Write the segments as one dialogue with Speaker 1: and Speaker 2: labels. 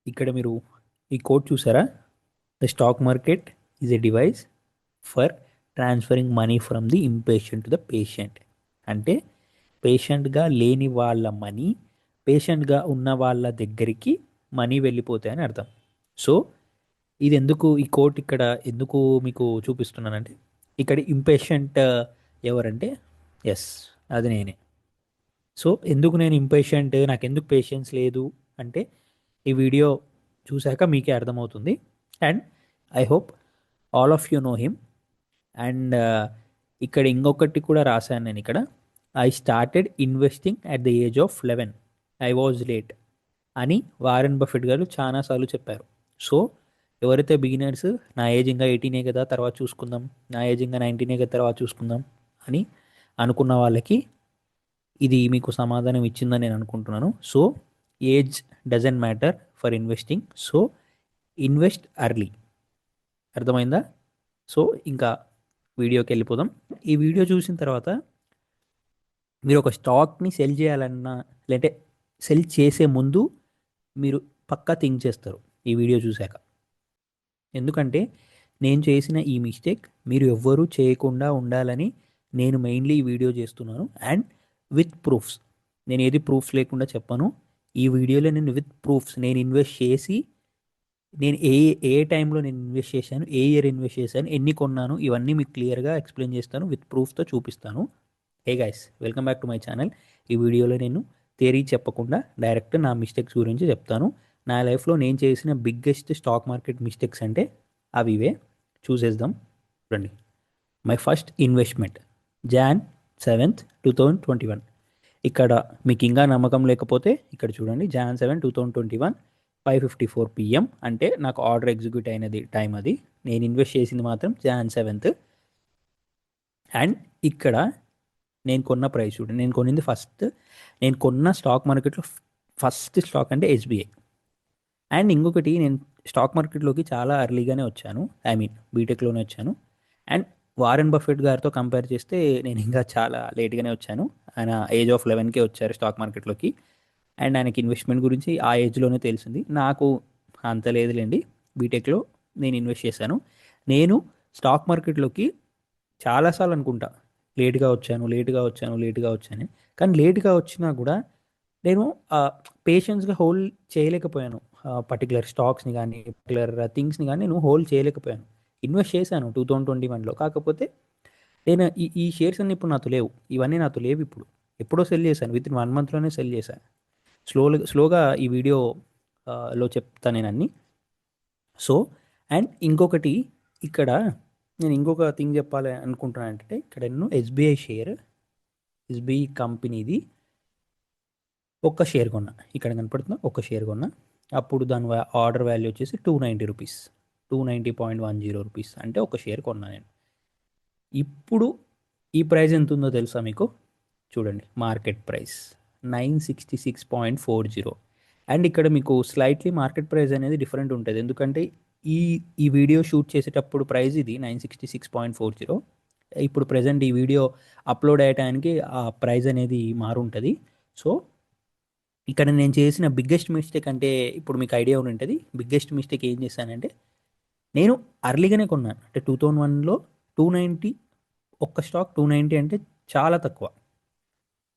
Speaker 1: ఇక్కడ మీరు ఈ కోడ్ చూసారా? The stock market is a device for transferring money from the impatient to the patient. అంటే పేషెంట్గా లేని వాళ్ళ మనీ పేషెంట్గా ఉన్న వాళ్ళ దగ్గరికి మనీ వెళ్ళిపోతాయని అర్థం. సో ఇది ఎందుకు ఈ కోట్ ఇక్కడ ఎందుకు మీకు చూపిస్తున్నానంటే, ఇక్కడ ఇంపేషెంట్ ఎవరంటే, ఎస్, అది నేనే. సో ఎందుకు నేను ఇంపేషెంట్, నాకు ఎందుకు పేషెన్స్ లేదు అంటే, ఈ వీడియో చూశాక మీకే అర్థమవుతుంది. And I hope all of you know him. And ఇక్కడ ఇంకొకటి కూడా రాశాను నేను ఇక్కడ. I started investing at the age of 11. I was late అని వారెన్ బఫెట్ గారు చాలాసార్లు చెప్పారు. సో ఎవరైతే బిగినర్స్, నా ఏజ్ ఇంకా 18 కదా తర్వాత చూసుకుందాం, నా ఏజ్ ఇంకా 19 కదా తర్వాత చూసుకుందాం అని అనుకున్న వాళ్ళకి ఇది మీకు సమాధానం ఇచ్చిందని నేను అనుకుంటున్నాను. So age doesn't matter for investing. So invest early. అర్థమైందా? సో ఇంకా వీడియోకి వెళ్ళిపోదాం. ఈ వీడియో చూసిన తర్వాత మీరు ఒక స్టాక్ని సెల్ చేయాలన్నా, లేదంటే సెల్ చేసే ముందు మీరు పక్కా థింక్ చేస్తారు ఈ వీడియో చూశాక. ఎందుకంటే నేను చేసిన ఈ మిస్టేక్ మీరు ఎవ్వరూ చేయకుండా ఉండాలని నేను మెయిన్లీ ఈ వీడియో చేస్తున్నాను. And with proofs. నేను ఏది ప్రూఫ్స్ లేకుండా చెప్పను. ఈ వీడియోలో నేను విత్ ప్రూఫ్స్, నేను ఇన్వెస్ట్ చేసి, నేను ఏ ఏ టైంలో నేను ఇన్వెస్ట్ చేశాను, ఏ ఇయర్ ఇన్వెస్ట్ చేశాను, ఎన్ని కొన్నాను, ఇవన్నీ మీకు క్లియర్గా ఎక్స్ప్లెయిన్ చేస్తాను, విత్ ప్రూఫ్తో చూపిస్తాను. Hey guys, welcome back to my channel. ఈ వీడియోలో నేను థియరీ చెప్పకుండా డైరెక్ట్ నా మిస్టేక్స్ గురించి చెప్తాను. నా లైఫ్లో నేను చేసిన బిగ్గెస్ట్ స్టాక్ మార్కెట్ మిస్టేక్స్ అంటే అవి ఇవే. చూసేద్దాం రండి. My first investment Jan 7th 2021. ఇక్కడ మీకు ఇంకా నమ్మకం లేకపోతే ఇక్కడ చూడండి. Jan 7 2021 5:54 PM అంటే నాకు ఆర్డర్ ఎగ్జిక్యూట్ అయినది టైం అది. నేను ఇన్వెస్ట్ చేసింది మాత్రం Jan 7. అండ్ ఇక్కడ నేను కొన్న ప్రైస్ చూడండి. నేను కొన్నింది ఫస్ట్, నేను కొన్న స్టాక్ మార్కెట్లో ఫస్ట్ స్టాక్ అంటే ఎస్బీఐ. అండ్ ఇంకొకటి, నేను స్టాక్ మార్కెట్లోకి చాలా ఎర్లీగానే వచ్చాను. ఐ మీన్ బీటెక్లోనే వచ్చాను. అండ్ వారెన్ బఫెట్ గారితో కంపేర్ చేస్తే నేను ఇంకా చాలా లేట్గానే వచ్చాను. ఆయన ఏజ్ ఆఫ్ 11కే వచ్చారు స్టాక్ మార్కెట్లోకి. అండ్ ఆయనకి ఇన్వెస్ట్మెంట్ గురించి ఆ ఏజ్లోనే తెలిసింది. నాకు అంత లేదులేండి. బీటెక్లో నేను ఇన్వెస్ట్ చేశాను. నేను స్టాక్ మార్కెట్లోకి చాలాసార్లు అనుకుంటా లేట్గా వచ్చాను, లేట్గా వచ్చాను, లేట్గా వచ్చాను. కానీ లేట్గా వచ్చినా కూడా నేను పేషెన్స్గా హోల్డ్ చేయలేకపోయాను. పర్టికులర్ స్టాక్స్ని కానీ, పర్టికులర్ థింగ్స్ని కానీ నేను హోల్డ్ చేయలేకపోయాను. ఇన్వెస్ట్ చేశాను 2021లో. కాకపోతే నేను ఈ షేర్స్ అన్ని ఇప్పుడు నాతో లేవు. ఇవన్నీ నాతో లేవు ఇప్పుడు. ఎప్పుడో సెల్ చేశాను. విత్ ఇన్ 1 monthలోనే సెల్ చేశాను. స్లోగా ఈ వీడియో లో చెప్తాను నేను అన్ని. సో అండ్ ఇంకొకటి, ఇక్కడ నేను ఇంకొక థింగ్ చెప్పాలి అనుకుంటున్నాను. అంటే ఇక్కడ నేను ఎస్బీఐ షేర్, ఎస్బీఐ కంపెనీది ఒక్క షేర్ కొన్నా. ఇక్కడ కనపడుతున్నా ఒక్క షేర్ కొన్నా. అప్పుడు దాని ఆర్డర్ వాల్యూ వచ్చేసి 290 రూపీస్, 290.10 రూపీస్ అంటే ఒక షేర్ కొన్నా నేను. ఇప్పుడు ఈ ప్రైస్ ఎంత ఉందో తెలుసా మీకు? చూడండి, మార్కెట్ ప్రైస్ 966.40. అండ్ ఇక్కడ మీకు స్లైట్లీ మార్కెట్ ప్రైస్ అనేది డిఫరెంట్ ఉంటుంది. ఎందుకంటే ఈ ఈ వీడియో షూట్ చేసేటప్పుడు ప్రైస్ ఇది 966.40. ఇప్పుడు ప్రజెంట్ ఈ వీడియో అప్లోడ్ అయ్యడానికి ఆ ప్రైస్ అనేది మారుంటుంది. సో ఇక్కడ నేను చేసిన బిగ్గెస్ట్ మిస్టేక్ అంటే, ఇప్పుడు మీకు ఐడియా ఉండి ఉంటుంది. బిగ్గెస్ట్ మిస్టేక్ ఏం చేశానంటే, నేను అర్లీగానే కొన్నాను. అంటే 2001లో 290, ఒక్క స్టాక్ 290 అంటే చాలా తక్కువ.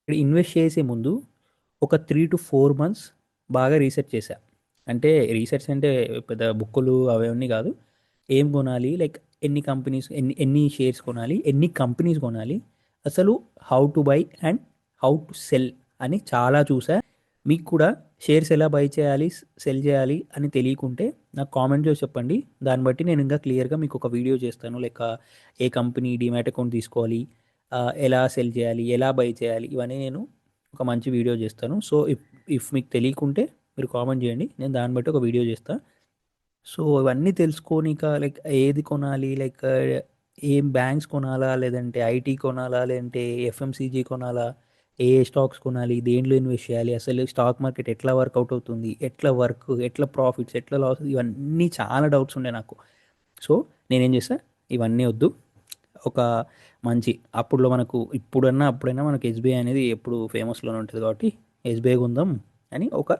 Speaker 1: ఇక్కడ ఇన్వెస్ట్ చేసే ముందు ఒక 3 to 4 months బాగా రీసెర్చ్ చేశా. అంటే రీసెర్చ్ అంటే పెద్ద బుక్కులు అవన్నీ కాదు. ఏం కొనాలి, లైక్ ఎన్ని కంపెనీస్, ఎన్ని షేర్స్ కొనాలి, ఎన్ని కంపెనీస్ కొనాలి, అసలు how to buy and how to cell అని చాలా చూసా. మీకు కూడా షేర్స్ ఎలా బై చేయాలి, సెల్ చేయాలి అని తెలియకుంటే నాకు కామెంట్ చేసి చెప్పండి. దాన్ని బట్టి నేను ఇంకా క్లియర్గా మీకు ఒక వీడియో చేస్తాను. లైక్ ఏ కంపెనీ డీమ్యాట్ అకౌంట్ తీసుకోవాలి, ఎలా సెల్ చేయాలి, ఎలా బై చేయాలి, ఇవన్నీ నేను ఒక మంచి వీడియో చేస్తాను. సో ఇఫ్ ఇఫ్ మీకు తెలియకుంటే మీరు కామెంట్ చేయండి, నేను దాన్ని బట్టి ఒక వీడియో చేస్తాను. సో ఇవన్నీ తెలుసుకోనిక, లైక్ ఏది కొనాలి, లైక్ ఏం బ్యాంక్స్ కొనాలా, లేదంటే ఐటీ కొనాలా, లేదంటే ఎఫ్ఎంసీజీ కొనాలా, ఏ స్టాక్స్ కొనాలి, దేంట్లో ఇన్వెస్ట్ చేయాలి, అసలు స్టాక్ మార్కెట్ ఎట్లా వర్కౌట్ అవుతుంది, ఎట్లా ప్రాఫిట్స్, ఎట్లా లాస్, ఇవన్నీ చాలా డౌట్స్ ఉండే నాకు. సో నేనేం చేస్తా, ఇవన్నీ వద్దు, ఒక మంచి అప్పుడులో మనకు అప్పుడైనా మనకు ఎస్బీఐ అనేది ఎప్పుడు ఫేమస్లోనే ఉంటుంది కాబట్టి ఎస్బీఐ కొందాం అని ఒక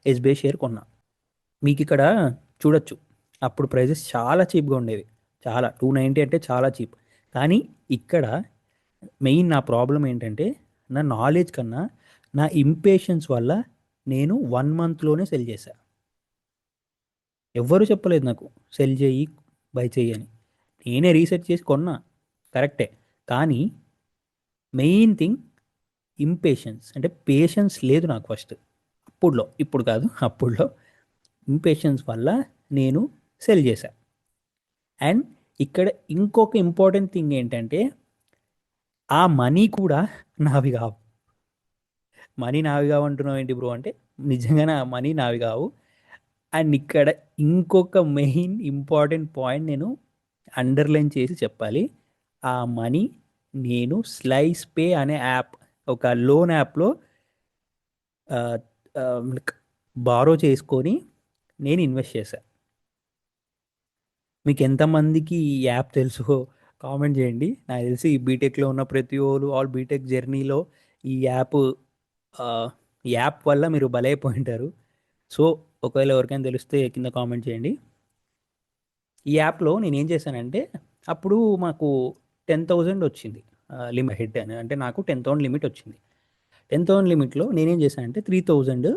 Speaker 1: ఎస్బీఐ షేర్ కొన్నా. మీకు ఇక్కడ చూడొచ్చు, అప్పుడు ప్రైజెస్ చాలా చీప్గా ఉండేవి, చాలా 290 అంటే చాలా చీప్. కానీ ఇక్కడ మెయిన్ నా ప్రాబ్లం ఏంటంటే, నా నాలెడ్జ్ కన్నా నా ఇంపేషన్స్ వల్ల నేను 1 మంత్లోనే సెల్ చేశాను. ఎవ్వరూ చెప్పలేదు నాకు సెల్ చేయి, బై చెయ్యి అని. నేనే రీసెర్చ్ చేసి కొన్నా, కరెక్టే. కానీ మెయిన్ థింగ్ ఇంపేషన్స్, అంటే పేషెన్స్ లేదు నాకు ఫస్ట్. అప్పుడులో, ఇప్పుడు కాదు, అప్పుడులో ఇంపేషన్స్ వల్ల నేను సెల్ చేశాను. అండ్ ఇక్కడ ఇంకొక ఇంపార్టెంట్ థింగ్ ఏంటంటే, ఆ మనీ కూడా నావి కావు. మనీ నావి కావు అంటున్నావు ఏంటి బ్రో అంటే, నిజంగానే ఆ మనీ నావి కావు. అండ్ ఇక్కడ ఇంకొక మెయిన్ ఇంపార్టెంట్ పాయింట్ నేను అండర్లైన్ చేసి చెప్పాలి. ఆ మనీ నేను స్లైస్ పే అనే యాప్, ఒక లోన్ యాప్లో బారో చేసుకొని నేను ఇన్వెస్ట్ చేశాను. మీకు ఎంతమందికి ఈ యాప్ తెలుసో కామెంట్ చేయండి. నాకు తెలిసి ఈ బీటెక్లో ఉన్న ప్రతి ఒళ్ళు, ఆల్ బీటెక్ జర్నీలో ఈ యాప్ వల్ల మీరు బలైపోయింటారు. సో ఒకవేళ ఎవరికైనా తెలిస్తే కింద కామెంట్ చేయండి. ఈ యాప్లో నేను ఏం చేశానంటే, అప్పుడు మాకు 10,000 వచ్చింది లిమిట్ హెడ్ అని, అంటే నాకు 10,000 లిమిట్ వచ్చింది. 10,000 లిమిట్లో నేనేం చేశానంటే 3,000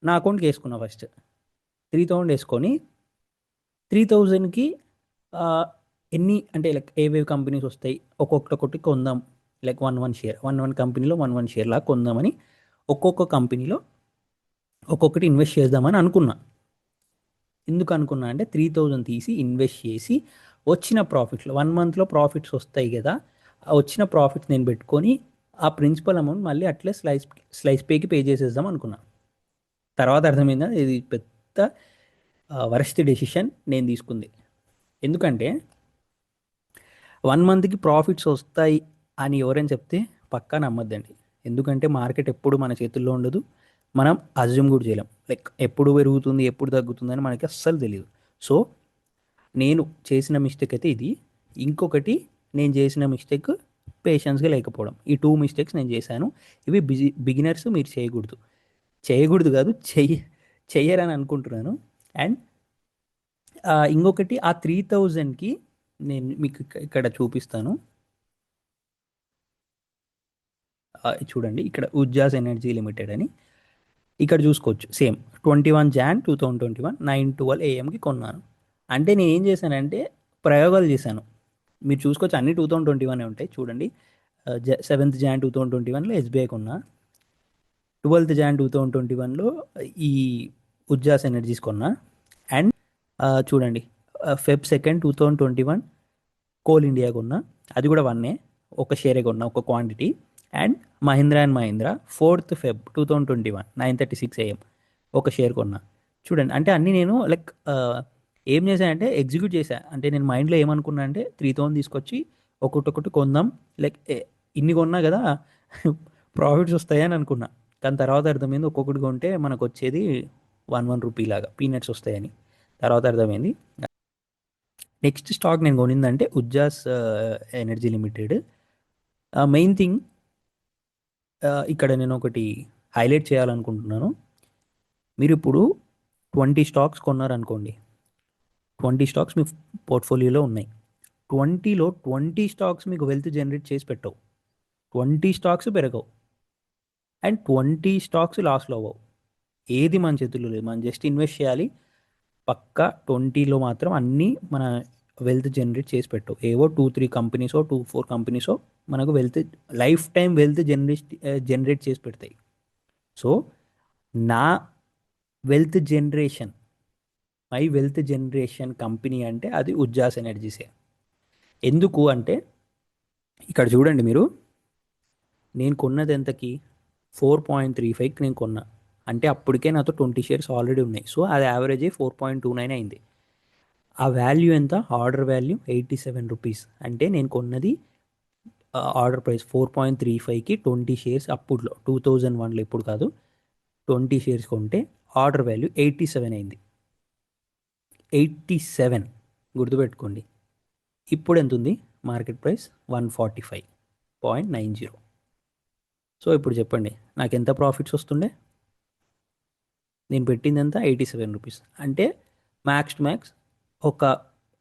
Speaker 1: నా అకౌంట్కి వేసుకున్నా ఫస్ట్. 3,000 వేసుకొని 3,000కి ఎన్ని అంటే లైక్ ఏవేవి కంపెనీస్ వస్తాయి, ఒక్కొక్కటి కొందాం, లైక్ వన్ షేర్, వన్ కంపెనీలో వన్ షేర్ లాగా కొందామని ఒక్కొక్క కంపెనీలో ఒక్కొక్కటి ఇన్వెస్ట్ చేద్దామని అనుకున్నా. ఎందుకు అనుకున్నా అంటే 3,000 తీసి ఇన్వెస్ట్ చేసి వచ్చిన ప్రాఫిట్స్లో 1 మంత్లో ప్రాఫిట్స్ వస్తాయి కదా, ఆ వచ్చిన ప్రాఫిట్స్ నేను పెట్టుకొని ఆ ప్రిన్సిపల్ అమౌంట్ మళ్ళీ అట్లే స్లైస్ పేకి పే చేసేద్దాం అనుకున్నా. తర్వాత అర్థమైందా ఇది పెద్ద వరస్ట్ డెసిషన్ నేను తీసుకుంది. ఎందుకంటే 1 మంత్కి ప్రాఫిట్స్ వస్తాయి అని ఎవరైనా చెప్తే పక్కా నమ్మద్దండి. ఎందుకంటే మార్కెట్ ఎప్పుడు మన చేతుల్లో ఉండదు, మనం అజ్యూమ్ కూడా చేయలేం. లైక్ ఎప్పుడు పెరుగుతుంది ఎప్పుడు తగ్గుతుంది అని మనకి అస్సలు తెలియదు. సో నేను చేసిన మిస్టేక్ అయితే ఇది. ఇంకొకటి, నేను చేసిన మిస్టేక్ పేషెన్స్గా లేకపోవడం. ఈ 2 మిస్టేక్స్ నేను చేశాను. ఇవి బిగినర్స్ మీరు చేయకూడదు. చేయకూడదు కాదు, చెయ్యరని అనుకుంటున్నాను. అండ్ ఇంకొకటి, ఆ 3,000కి నేను మీకు ఇక్కడ చూపిస్తాను. చూడండి, ఇక్కడ ఉజ్జాస్ ఎనర్జీ లిమిటెడ్ అని ఇక్కడ చూసుకోవచ్చు. సేమ్ 21 Jan 2021 9:12 AM కొన్నాను. అంటే నేను ఏం చేశానంటే ప్రయోగాలు చేశాను. మీరు చూసుకోవచ్చు, అన్ని 2021 ఉంటాయి చూడండి. 7th Jan 2021లో ఎస్బీఐ కొన్నా, 12th Jan 2021లో ఈ ఉజ్జాస్ ఎనర్జీస్ కొన్నా. అండ్ చూడండి, Feb 2 2021 కోల్ ఇండియా కొన్నా, అది కూడా ఒక షేరే కొన్నా, ఒక quantity. And Mahindra 4th Feb 2021 9:36 AM ఒక షేర్ కొన్నా. చూడండి, అంటే అన్నీ నేను లైక్ ఏం చేశానంటే ఎగ్జిక్యూట్ చేశా. అంటే నేను మైండ్లో ఏమనుకున్నా అంటే 3,000 తీసుకొచ్చి ఒక్కొక్కటి కొందాం, లైక్ ఇన్ని కొన్నా కదా ప్రాఫిట్స్ వస్తాయని అనుకున్నా. కానీ తర్వాత అర్థమైంది ఒక్కొక్కటి కొంటే మనకు వచ్చేది 1 రూపీ లాగా పీనట్స్ వస్తాయని. తర్వాత అర్థమైంది. నెక్స్ట్ స్టాక్ నేను కొనిందంటే ఉజ్జాస్ ఎనర్జీ లిమిటెడ్. మెయిన్ థింగ్ ఇక్కడ నేను ఒకటి హైలైట్ చేయాలనుకుంటున్నాను. మీరు ఇప్పుడు 20 స్టాక్స్ కొన్నారనుకోండి, 20 స్టాక్స్ మీ పోర్ట్ఫోలియోలో ఉన్నాయి. 20 స్టాక్స్ మీకు వెల్త్ జనరేట్ చేసి పెట్టవు, 20 స్టాక్స్ పెరగవు, అండ్ 20 స్టాక్స్ లాస్లో అవ్వవు. ఏది మన చేతుల్లో లేదు, మనం జస్ట్ ఇన్వెస్ట్ చేయాలి. పక్కా 20లో మాత్రం అన్నీ మన వెల్త్ జనరేట్ చేసి పెట్టవు. ఏవో 2-3 కంపెనీసో 2-4 కంపెనీసో మనకు లైఫ్ టైం వెల్త్ జనరేట్ చేసి పెడతాయి. సో నా wealth generation my wealth generation company అంటే అది ఉజ్జాస్ ఎనర్జీసే. ఎందుకు అంటే ఇక్కడ చూడండి మీరు, నేను కొన్నది ఎంతకి 4.35కి నేను కొన్నా. అంటే అప్పటికే నాతో 20 షేర్స్ ఆల్రెడీ ఉన్నాయి. సో అది యావరేజ్ 4.29 అయింది. ఆ వాల్యూ ఎంత, ఆర్డర్ వాల్యూ 87 రూపీస్. అంటే నేను కొన్నది ఆర్డర్ ప్రైస్ 4.35కి 20 షేర్స్ అప్పుడులో 2001లో, ఇప్పుడు కాదు, 20 షేర్స్ కొంటే ఆర్డర్ వాల్యూ 87 అయింది. 87 గుర్తుపెట్టుకోండి. ఇప్పుడు ఎంత ఉంది మార్కెట్ ప్రైస్? 145.90. సో ఇప్పుడు చెప్పండి నాకు ఎంత ప్రాఫిట్స్ వస్తుండే? నేను పెట్టింది ఎంత 87 రూపీస్. అంటే మ్యాక్స్ టు మ్యాక్స్ ఒక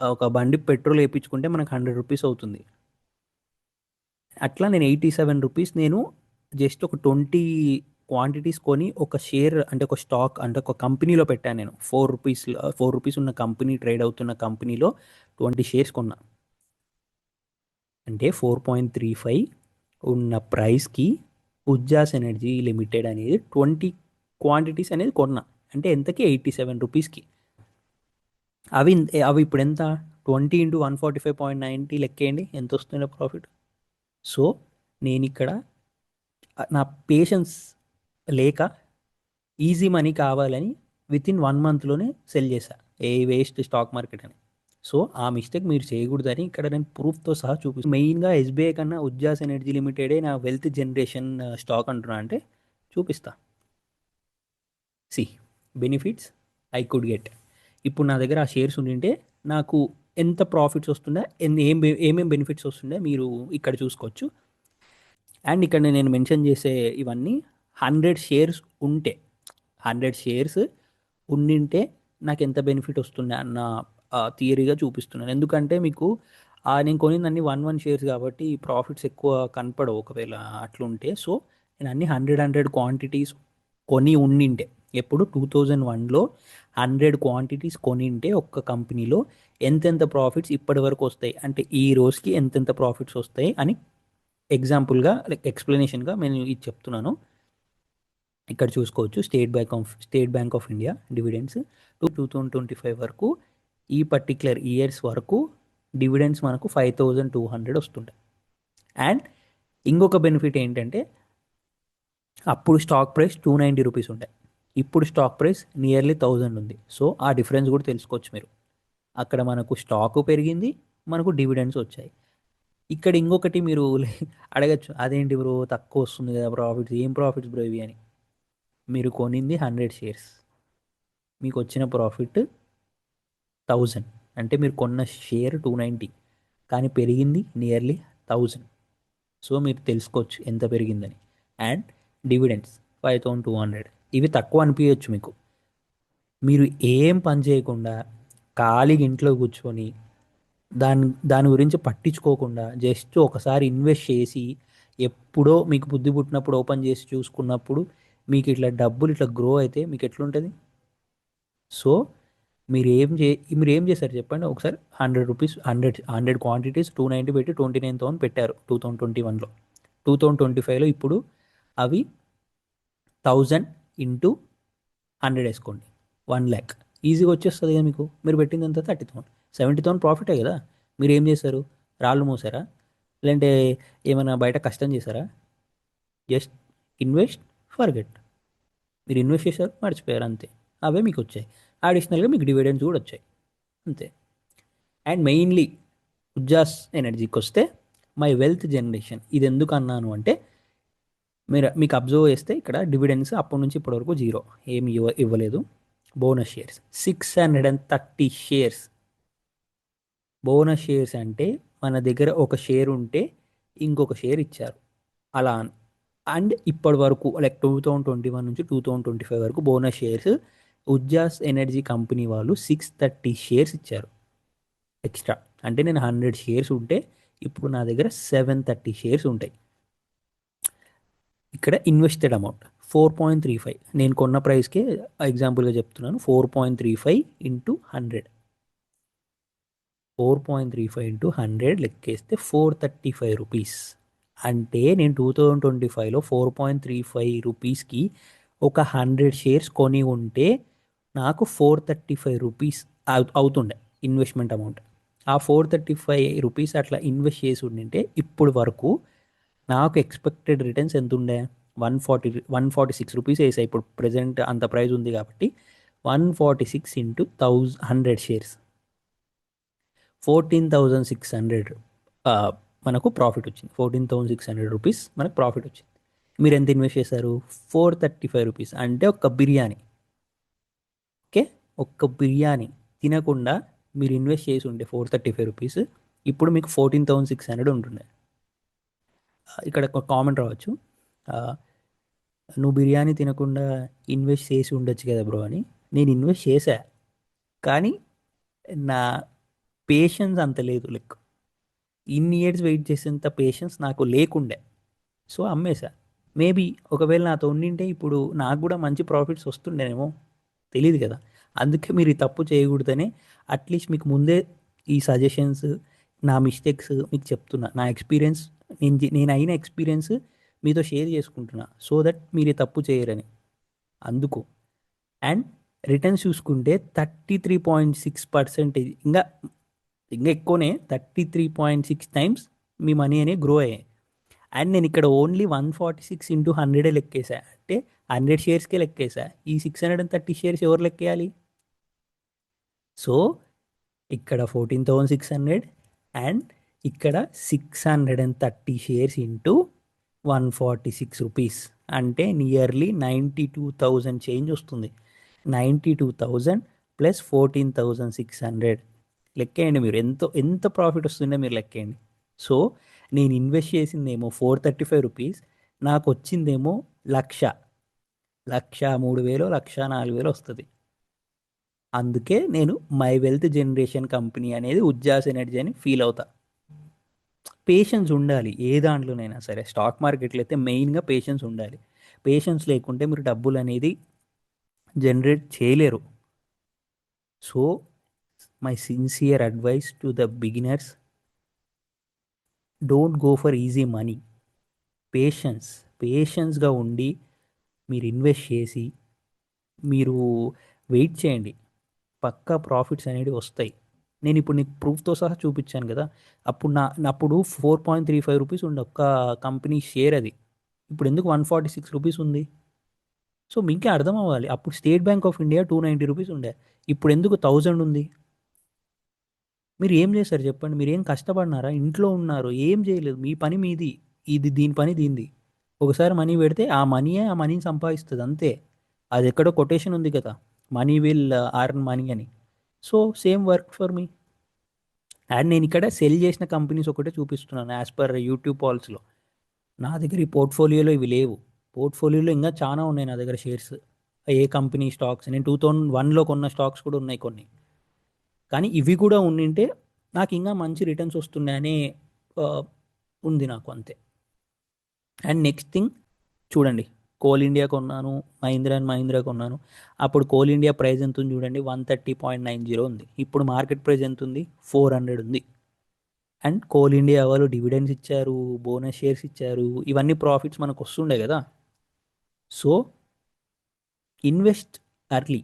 Speaker 1: ఒక బండి పెట్రోల్ వేయించుకుంటే మనకు 100 రూపీస్ అవుతుంది. అట్లా నేను 87 రూపీస్ నేను జస్ట్ ఒక 20 క్వాంటిటీస్ కొని ఒక షేర్ అంటే ఒక స్టాక్ అంటే ఒక కంపెనీలో పెట్టాను. నేను 4 రూపీస్ 4 రూపీస్ ఉన్న కంపెనీ, ట్రేడ్ అవుతున్న కంపెనీలో 20 షేర్స్ కొన్నా. అంటే 4.35 ఉన్న ప్రైస్కి ఉజ్జాస్ ఎనర్జీ లిమిటెడ్ అనేది 20 క్వాంటిటీస్ అనేది కొన్నా. అంటే ఎంతకి 87 రూపీస్కి. అవి అవి ఇప్పుడు ఎంత, 20 × 145.90 లెక్కేయండి ఎంత వస్తుందో ప్రాఫిట్. సో నేను ఇక్కడ నా పేషెన్స్ లేక ఈజీ మనీ కావాలని విత్ ఇన్ 1 మంత్లోనే సెల్ చేశా ఏ వేస్ట్ స్టాక్ మార్కెట్ అని. సో ఆ మిస్టేక్ మీరు చేయకూడదని ఇక్కడ నేను ప్రూఫ్తో సహా చూపిస్తాను. మెయిన్గా ఎస్బీఐ కన్నా ఉజ్జాస్ ఎనర్జీ లిమిటెడే నా వెల్త్ జనరేషన్ స్టాక్ అంటున్నా అంటే చూపిస్తా. See benefits I could get. ఇప్పుడు నా దగ్గర ఆ షేర్స్ ఉండింటే నాకు ఎంత ప్రాఫిట్స్ వస్తుండే, ఏమేం బెనిఫిట్స్ వస్తుండే మీరు ఇక్కడ చూసుకోవచ్చు. అండ్ ఇక్కడ నేను మెన్షన్ చేసే ఇవన్నీ 100 షేర్స్ ఉంటే, 100 షేర్స్ ఉండింటే నాకు ఎంత బెనిఫిట్ వస్తుండే అన్న థియరీగా చూపిస్తున్నాను. ఎందుకంటే మీకు నేను కొనింది అన్ని 1 షేర్స్ కాబట్టి ప్రాఫిట్స్ ఎక్కువ కనపడవు ఒకవేళ అట్లుంటే. సో నేను అన్ని 100 క్వాంటిటీస్ కొని ఉండింటే, ఎప్పుడు 2001లో 100 క్వాంటిటీస్ కొనింటే ఒక్క కంపెనీలో ఎంతెంత ప్రాఫిట్స్ ఇప్పటి వరకు వస్తాయి, అంటే ఈ రోజుకి ఎంతెంత ప్రాఫిట్స్ వస్తాయి అని ఎగ్జాంపుల్గా లైక్ ఎక్స్ప్లెనేషన్గా నేను ఇది చెప్తున్నాను. ఇక్కడ చూసుకోవచ్చు state Bank of India dividends 2025 వరకు ఈ పర్టిక్యులర్ ఇయర్స్ వరకు డివిడెండ్స్ మనకు 5200 వస్తుంటాయి. అండ్ ఇంకొక బెనిఫిట్ ఏంటంటే అప్పుడు స్టాక్ ప్రైస్ 290 రూపీస్ ఉంటాయి, ఇప్పుడు స్టాక్ ప్రైస్ నియర్లీ 1000 ఉంది. సో ఆ డిఫరెన్స్ కూడా తెలుసుకోవచ్చు మీరు. అక్కడ మనకు స్టాకు పెరిగింది, మనకు డివిడెండ్స్ వచ్చాయి. ఇక్కడ ఇంకొకటి మీరు అడగచ్చు, అదేంటి బ్రో తక్కువ వస్తుంది కదా ప్రాఫిట్స్, ఏం ప్రాఫిట్స్ బ్రో ఇవి అని. మీరు కొనింది 100 షేర్స్, మీకు వచ్చిన ప్రాఫిట్ 1000. అంటే మీరు కొన్న షేర్ 290 కానీ పెరిగింది నియర్లీ 1000. సో మీరు తెలుసుకోవచ్చు ఎంత పెరిగిందని. And dividends 5200. ఇవి తక్కువ అనిపించవచ్చు మీకు. మీరు ఏం పని చేయకుండా ఖాళీగా ఇంట్లో కూర్చొని దాని గురించి పట్టించుకోకుండా జస్ట్ ఒకసారి ఇన్వెస్ట్ చేసి ఎప్పుడో మీకు బుద్ధి పుట్టినప్పుడు ఓపెన్ చేసి చూసుకున్నప్పుడు మీకు ఇట్లా డబ్బులు ఇట్లా గ్రో అయితే మీకు ఎట్లుంటుంది. సో మీరు ఏం చేశారు చెప్పండి ఒకసారి. 100 రూపీస్ 100 క్వాంటిటీస్ 290 పెట్టి 29,000 పెట్టారు 2021లో. 2025లో ఇప్పుడు అవి 1000 ఇంటూ 100 వేసుకోండి, 1 lakh ఈజీగా వచ్చేస్తుంది కదా మీకు. మీరు పెట్టింది ఎంత 30,000, 70,000 ప్రాఫిటే కదా. మీరు ఏం చేశారు, రాళ్ళు మూసారా, లేదంటే ఏమైనా బయట కష్టం చేశారా? Just invest, forget. మీరు ఇన్వెస్ట్ చేశారు, మర్చిపోయారు, అంతే. అవే మీకు వచ్చాయి. అడిషనల్గా మీకు డివిడెండ్స్ కూడా వచ్చాయి, అంతే. అండ్ మెయిన్లీ ఉజ్జాస్ ఎనర్జీకి వస్తే మై వెల్త్ జనరేషన్ ఇది ఎందుకు అన్నాను అంటే, మీకు అబ్జర్వ్ చేస్తే ఇక్కడ డివిడెండ్స్ అప్పటి నుంచి ఇప్పటి వరకు జీరో, ఏమి ఇవ్వలేదు. Bonus shares 630 shares. Bonus shares అంటే మన దగ్గర ఒక షేర్ ఉంటే ఇంకొక షేర్ ఇచ్చారు అలా. అండ్ ఇప్పటి వరకు లైక్ 2021 నుంచి 2025 వరకు బోనస్ షేర్స్ ఉజ్జాస్ ఎనర్జీ కంపెనీ వాళ్ళు 630 షేర్స్ ఇచ్చారు ఎక్స్ట్రా. అంటే నేను 100 షేర్స్ ఉంటే ఇప్పుడు నా దగ్గర 730 షేర్స్ ఉంటాయి. ఇక్కడ ఇన్వెస్టెడ్ అమౌంట్ 4.35, నేను కొన్న ప్రైస్కే ఎగ్జాంపుల్గా చెప్తున్నాను. 4.35 ఇంటూ 100, 4.35 × 100 లెక్కేస్తే 435 రూపీస్. అంటే నేను 2025లో 4.35 రూపీస్కి ఒక 100 షేర్స్ కొని ఉంటే నాకు 435 రూపీస్ అవుతుండే ఇన్వెస్ట్మెంట్ అమౌంట్. ఆ 435 రూపీస్ అట్లా ఇన్వెస్ట్ చేసి ఉండింటే ఇప్పుడు వరకు నాకు ఎక్స్పెక్టెడ్ రిటర్న్స్ ఎంత ఉండే, 146 రూపీస్ వేసాయి. ఇప్పుడు ప్రజెంట్ అంత ప్రైస్ ఉంది కాబట్టి 146 ఇంటూ 100 షేర్స్ 14,600 మనకు ప్రాఫిట్ వచ్చింది. 14,600 రూపీస్ మనకు ప్రాఫిట్ వచ్చింది. మీరు ఎంత ఇన్వెస్ట్ చేశారు, 435 రూపీస్. అంటే ఒక్క బిర్యానీ, ఓకే, ఒక్క బిర్యానీ తినకుండా మీరు ఇన్వెస్ట్ చేసి ఉంటే 435 రూపీస్, ఇప్పుడు మీకు 14,600 ఉంటుండే. ఇక్కడ ఒక కామెంట్ రావచ్చు, నువ్వు బిర్యానీ తినకుండా ఇన్వెస్ట్ చేసి ఉండొచ్చు కదా బ్రో అని. నేను ఇన్వెస్ట్ చేశా, కానీ నా పేషెన్స్ అంత లేదు. లైక్ ఇన్ని ఇయర్స్ వెయిట్ చేసేంత పేషెన్స్ నాకు లేకుండే. సో అమ్మేశా. మేబీ ఒకవేళ నాతో ఉండింటే ఇప్పుడు నాకు కూడా మంచి ప్రాఫిట్స్ వస్తుండేనేమో, తెలియదు కదా. అందుకే మీరు ఈ తప్పు చేయకూడదనే అట్లీస్ట్ మీకు ముందే ఈ సజెషన్స్, నా మిస్టేక్స్ మీకు చెప్తున్నా. నా ఎక్స్పీరియన్స్, నేను అయిన ఎక్స్పీరియన్స్ మీతో షేర్ చేసుకుంటున్నా, సో దట్ మీరు ఈ తప్పు చేయరని. అందుకు. అండ్ రిటర్న్స్ చూసుకుంటే 33.6%, ఇంకా ఇంకా ఎక్కువనే, 33.6 టైమ్స్ మీ మనీ అనేది గ్రో అయ్యాయి. అండ్ నేను ఇక్కడ ఓన్లీ 146 into 100 లెక్కేసా, అంటే 100 షేర్స్కే లెక్కేసా. ఈ 630 షేర్స్ ఎవరు లెక్కేయాలి? సో ఇక్కడ 14,600, అండ్ ఇక్కడ 630 షేర్స్ ఇంటూ 146 రూపీస్, అంటే నియర్లీ 92,000 చేంజ్ వస్తుంది. 92,000 ప్లస్ 14,600, లెక్కేయండి మీరు ఎంత ఎంత ప్రాఫిట్ వస్తుందో మీరు లెక్కేయండి. సో నేను ఇన్వెస్ట్ చేసిందేమో 435 రూపీస్, నాకు వచ్చిందేమో లక్ష. 1,03,000, 1,04,000 వస్తుంది. అందుకే నేను మై వెల్త్ జనరేషన్ కంపెనీ అనేది ఉజ్జాస్ ఎనర్జీ అని ఫీల్ అవుతా. పేషెన్స్ ఉండాలి ఏ దాంట్లోనైనా సరే. స్టాక్ మార్కెట్లో అయితే మెయిన్గా పేషెన్స్ ఉండాలి. పేషెన్స్ లేకుంటే మీరు డబ్బులు అనేది జనరేట్ చేయలేరు. So my sincere advice to the beginners, don't go for easy money. Patience, పేషెన్స్గా ఉండి మీరు ఇన్వెస్ట్ చేసి మీరు వెయిట్ చేయండి, పక్కా ప్రాఫిట్స్ అనేవి వస్తాయి. నేను ఇప్పుడు నీకు ప్రూఫ్తో సహా చూపించాను కదా. అప్పుడు 4.35 రూపీస్ ఉండే ఒక్క కంపెనీ షేర్ అది. ఇప్పుడు ఎందుకు 146 రూపీస్ ఉంది? సో మీకే అర్థం అవ్వాలి. అప్పుడు state Bank of India 290 rupees ఉండే, ఇప్పుడు ఎందుకు 1000 ఉంది? మీరు ఏం చేశారు చెప్పండి? మీరు ఏం కష్టపడినారా? ఇంట్లో ఉన్నారు, ఏం చేయలేదు, మీ పని మీది, ఇది దీని పని దీనిది. ఒకసారి మనీ పెడితే ఆ మనీని సంపాదిస్తుంది అంతే. అది ఎక్కడో కొటేషన్ ఉంది కదా, మనీ విల్ అర్న్ మనీ అని. So same work for me. And నేను ఇక్కడ సెల్ చేసిన కంపెనీస్ ఒకటే చూపిస్తున్నాను యాజ్ పర్ యూట్యూబ్ పాల్స్లో. నా దగ్గర ఈ పోర్ట్ఫోలియోలో ఇవి లేవు. పోర్ట్ఫోలియోలో ఇంకా చాలా ఉన్నాయి నా దగ్గర షేర్స్. ఏ కంపెనీ స్టాక్స్, నేను 2001లో కొన్న స్టాక్స్ కూడా ఉన్నాయి కొన్ని. కానీ ఇవి కూడా ఉండింటే నాకు ఇంకా మంచి రిటర్న్స్ వస్తున్నాయని ఆ, ఉంది నాకు, అంతే. అండ్ నెక్స్ట్ థింగ్ చూడండి, కోల్ ఇండియా కొన్నాను, మహీంద్రా అండ్ మహీంద్రా కొన్నాను. అప్పుడు కోల్ ఇండియా ప్రైస్ ఎంత ఉంది చూడండి, 130.90 ఉంది. ఇప్పుడు మార్కెట్ ప్రైస్ ఎంత ఉంది? 400 ఉంది. అండ్ కోల్ ఇండియా వాళ్ళు డివిడెండ్స్ ఇచ్చారు, బోనస్ షేర్స్ ఇచ్చారు, ఇవన్నీ ప్రాఫిట్స్ మనకు వస్తుండే కదా. So invest early.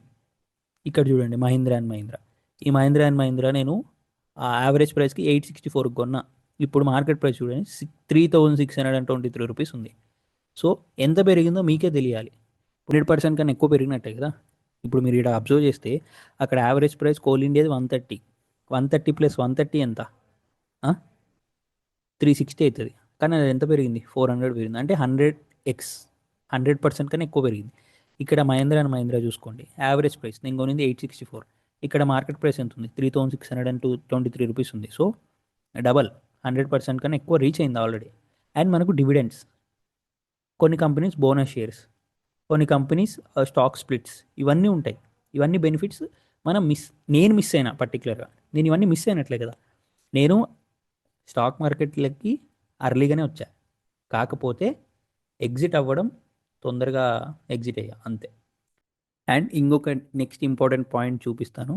Speaker 1: ఇక్కడ చూడండి మహీంద్రా అండ్ మహీంద్రా, ఈ మహీంద్రా అండ్ మహీంద్రా నేను ఆ యావరేజ్ ప్రైస్కి 864 కొన్నా. ఇప్పుడు మార్కెట్ ప్రైస్ చూడండి 3,623 రూపీస్ ఉంది. సో ఎంత పెరిగిందో మీకే తెలియాలి. 100% కన్నా ఎక్కువ పెరిగినట్టే కదా. ఇప్పుడు మీరు ఇక్కడ అబ్జర్వ్ చేస్తే అక్కడ యావరేజ్ ప్రైస్ కోల్ ఇండియాది 130, 130 ప్లస్ 130 ఎంత? 360 అవుతుంది. కానీ అది ఎంత పెరిగింది? 400 పెరిగింది, అంటే 100x, 100% కన్నా ఎక్కువ పెరిగింది. ఇక్కడ మహేంద్ర అండ్ మహేంద్ర చూసుకోండి, యావరేజ్ ప్రైస్ నేను కొనింది 864, ఇక్కడ మార్కెట్ ప్రైస్ ఎంత ఉంది? 3,623 రూపీస్ ఉంది. సో డబల్, 100% కన్నా ఎక్కువ రీచ్ అయింది ఆల్రెడీ. అండ్ మనకు డివిడెండ్స్, కొన్ని కంపెనీస్ బోనస్ షేర్స్, కొన్ని కంపెనీస్ స్టాక్ స్ప్లిట్స్, ఇవన్నీ ఉంటాయి. ఇవన్నీ బెనిఫిట్స్ మనం నేను మిస్ అయినా పర్టికులర్గా. నేను ఇవన్నీ మిస్ అయినట్లే కదా. నేను స్టాక్ మార్కెట్లకి అర్లీగానే వచ్చా, కాకపోతే ఎగ్జిట్ అవ్వడం తొందరగా ఎగ్జిట్ అయ్యా అంతే. అండ్ ఇంకొక నెక్స్ట్ ఇంపార్టెంట్ పాయింట్ చూపిస్తాను.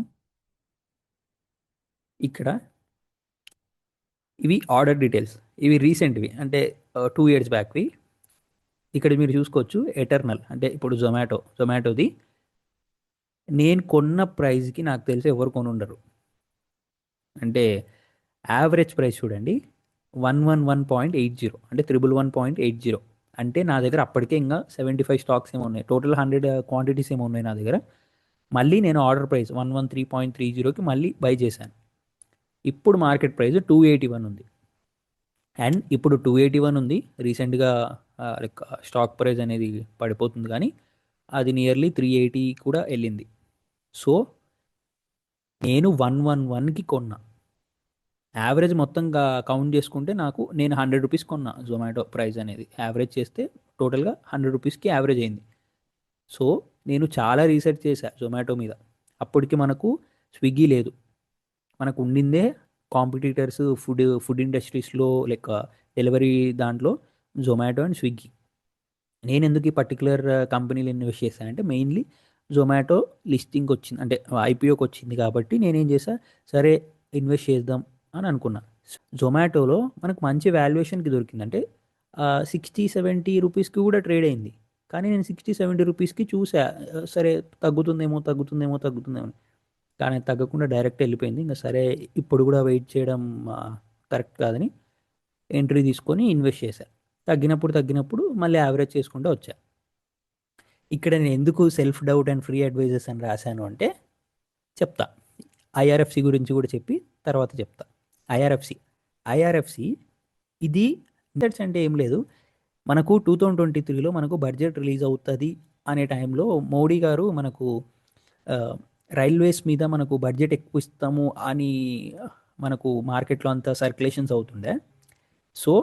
Speaker 1: ఇక్కడ ఇవి ఆర్డర్ డీటెయిల్స్, ఇవి రీసెంట్వి, అంటే 2 years బ్యాక్వి. ఇక్కడ మీరు చూసుకోవచ్చు ఎటర్నల్, అంటే ఇప్పుడు జొమాటోది నేను కొన్న ప్రైస్కి నాకు తెలిసి ఎవరు కొనుండరు. అంటే యావరేజ్ ప్రైస్ చూడండి 111.80, అంటే 111.80. అంటే నా దగ్గర అప్పటికే ఇంకా 75 స్టాక్స్ ఏమో ఉన్నాయి, టోటల్ 100 క్వాంటిటీస్ ఏమో ఉన్నాయి నా దగ్గర. మళ్ళీ నేను ఆర్డర్ ప్రైస్ 113.30కి మళ్ళీ బై చేశాను. ఇప్పుడు మార్కెట్ ప్రైస్ 281 ఉంది. అండ్ ఇప్పుడు 281 ఉంది, రీసెంట్గా లైక్ స్టాక్ ప్రైస్ అనేది పడిపోతుంది, కానీ అది నియర్లీ 380 కూడా వెళ్ళింది. సో నేను 111కి కొన్నా, యావరేజ్ మొత్తం కౌంట్ చేసుకుంటే నాకు నేను 100 రూపీస్ కొన్నా జొమాటో ప్రైస్ అనేది యావరేజ్ చేస్తే టోటల్గా 100 రూపీస్కి యావరేజ్ అయింది. సో నేను చాలా రీసెర్చ్ చేశా జొమాటో మీద. అప్పటికి మనకు స్విగ్గీ లేదు, మనకు ఉండిందే కాంపిటీటర్స్ ఫుడ్ ఫుడ్ ఇండస్ట్రీస్లో లైక్ డెలివరీ దాంట్లో జొమాటో అండ్ స్విగ్గీ. నేను ఎందుకు ఈ పర్టికులర్ కంపెనీలో ఇన్వెస్ట్ చేశానంటే మెయిన్లీ జొమాటో లిస్టింగ్కి వచ్చింది అంటే ఐపీఓకి వచ్చింది కాబట్టి నేనేం చేశా, సరే ఇన్వెస్ట్ చేద్దాం అని అనుకున్నా. జొమాటోలో మనకు మంచి వాల్యుయేషన్కి దొరికింది అంటే 60-70 రూపీస్కి కూడా ట్రేడ్ అయింది. కానీ నేను 60-70 రూపీస్కి చూసా, సరే తగ్గుతుందేమో తగ్గుతుందేమో తగ్గుతుందేమో అని. కానీ అది తగ్గకుండా డైరెక్ట్ వెళ్ళిపోయింది. ఇంకా సరే ఇప్పుడు కూడా వెయిట్ చేయడం కరెక్ట్ కాదని ఎంట్రీ తీసుకొని ఇన్వెస్ట్ చేశా. తగ్గినప్పుడు తగ్గినప్పుడు మళ్ళీ యావరేజ్ చేసుకుంటూ వచ్చా. ఇక్కడ నేను ఎందుకు self doubt and free advises అని రాశాను అంటే చెప్తా. ఐఆర్ఎఫ్సి గురించి కూడా చెప్పి తర్వాత చెప్తా. ఐఆర్ఎఫ్సి ఐఆర్ఎఫ్సి ఇది రిసర్చ్ అంటే ఏం లేదు, మనకు 2023లో మనకు బడ్జెట్ రిలీజ్ అవుతుంది అనే టైంలో మోడీ గారు మనకు ఆ, రైల్వేస్ మీద మనకు బడ్జెట్ ఎక్కువ ఇస్తాము అని మనకు మార్కెట్లో అంతా సర్క్యులేషన్స్ అవుతుండే. సో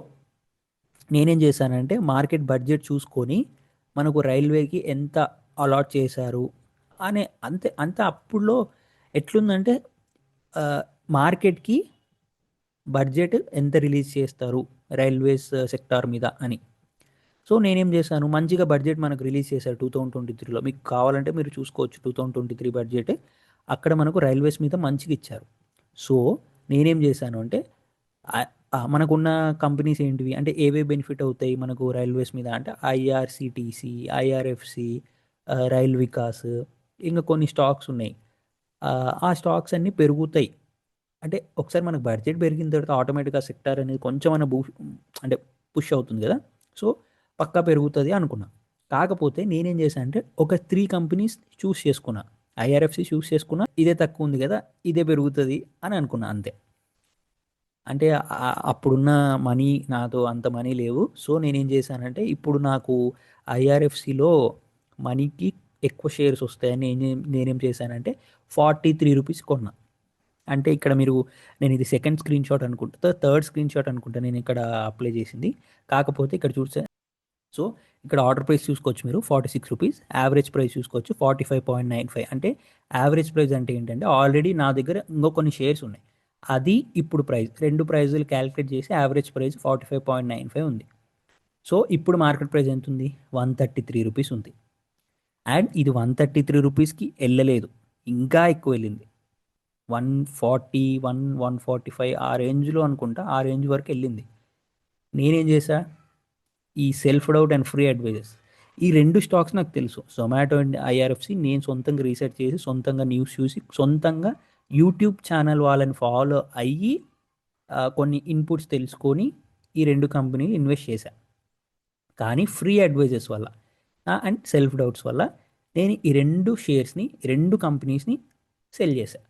Speaker 1: నేనేం చేశానంటే మార్కెట్ బడ్జెట్ చూసుకొని మనకు రైల్వేకి ఎంత అలాట్ చేశారు అనే అంతే అంత అప్పుడులో ఎట్లుందంటే మార్కెట్కి బడ్జెట్ ఎంత రిలీజ్ చేస్తారు రైల్వేస్ సెక్టార్ మీద అని. సో నేనేం చేశాను, మంచిగా బడ్జెట్ మనకు రిలీజ్ చేశారు 2023లో. మీకు కావాలంటే మీరు చూసుకోవచ్చు 2023 బడ్జెట్, అక్కడ మనకు రైల్వేస్ మీద మంచిగా ఇచ్చారు. సో నేనేం చేశాను అంటే మనకున్న కంపెనీస్ ఏంటివి అంటే ఏవే బెనిఫిట్ అవుతాయి మనకు రైల్వేస్ మీద అంటే ఐఆర్సిటీసీ, ఐఆర్ఎఫ్సి, రైల్ వికాస్, ఇంకా కొన్ని స్టాక్స్ ఉన్నాయి. ఆ స్టాక్స్ అన్నీ పెరుగుతాయి. అంటే ఒకసారి మనకు బడ్జెట్ పెరిగిన తర్వాత ఆటోమేటిక్గా సెక్టార్ అనేది కొంచెం అన్న అంటే పుష్ అవుతుంది కదా. సో పక్కా పెరుగుతుంది అనుకున్నా. కాకపోతే నేనేం చేశాను అంటే ఒక 3 కంపెనీస్ చూస్ చేసుకున్నా. ఐఆర్ఎఫ్సి చూస్ చేసుకున్నా, ఇదే తక్కువ ఉంది కదా ఇదే పెరుగుతుంది అని అనుకున్నా అంతే. అంటే అప్పుడున్న మనీ నాతో అంత మనీ లేవు. సో నేనేం చేశానంటే ఇప్పుడు నాకు ఐఆర్ఎఫ్సిలో మనీకి ఎక్కువ షేర్స్ వస్తాయని నేనేం చేశానంటే 43 రూపీస్ కొన్నా. అంటే ఇక్కడ మీరు, నేను ఇది సెకండ్ స్క్రీన్ షాట్ అనుకుంటా, థర్డ్ స్క్రీన్ షాట్ అనుకుంటా నేను ఇక్కడ అప్లై చేసింది. కాకపోతే ఇక్కడ చూస్తే సో ఇక్కడ ఆర్డర్ ప్రైస్ చూసుకోవచ్చు మీరు 46 రూపీస్, యావరేజ్ ప్రైస్ చూసుకోవచ్చు 45.95. అంటే యావరేజ్ ప్రైస్ అంటే ఏంటంటే ఆల్రెడీ నా దగ్గర ఇంకో కొన్ని షేర్స్ ఉన్నాయి, అది ఇప్పుడు ప్రైస్ రెండు ప్రైజులు క్యాలిక్యులేట్ చేసి యావరేజ్ ప్రైస్ 45.95 ఉంది. సో ఇప్పుడు మార్కెట్ ప్రైస్ ఎంత ఉంది, 133 రూపీస్ ఉంది. అండ్ ఇది 133 రూపీస్కి వెళ్ళలేదు, ఇంకా ఎక్కువ వెళ్ళింది. 141, 145 ఆ రేంజ్లో అనుకుంటా, ఆ రేంజ్ వరకు వెళ్ళింది. నేనేం చేశా, ఈ self doubt and free advises ఈ రెండు స్టాక్స్ నాకు తెలుసు, జొమాటో అండ్ ఐఆర్ఎఫ్సి. నేను సొంతంగా రీసెర్చ్ చేసి సొంతంగా న్యూస్ చూసి సొంతంగా యూట్యూబ్ ఛానల్ వాళ్ళని ఫాలో అయ్యి కొన్ని ఇన్పుట్స్ తెలుసుకొని ఈ రెండు కంపెనీలు ఇన్వెస్ట్ చేశా. కానీ ఫ్రీ అడ్వైజెస్ వల్ల అండ్ సెల్ఫ్ డౌట్స్ వల్ల నేను ఈ రెండు షేర్స్ని, రెండు కంపెనీస్ని సెల్ చేశా.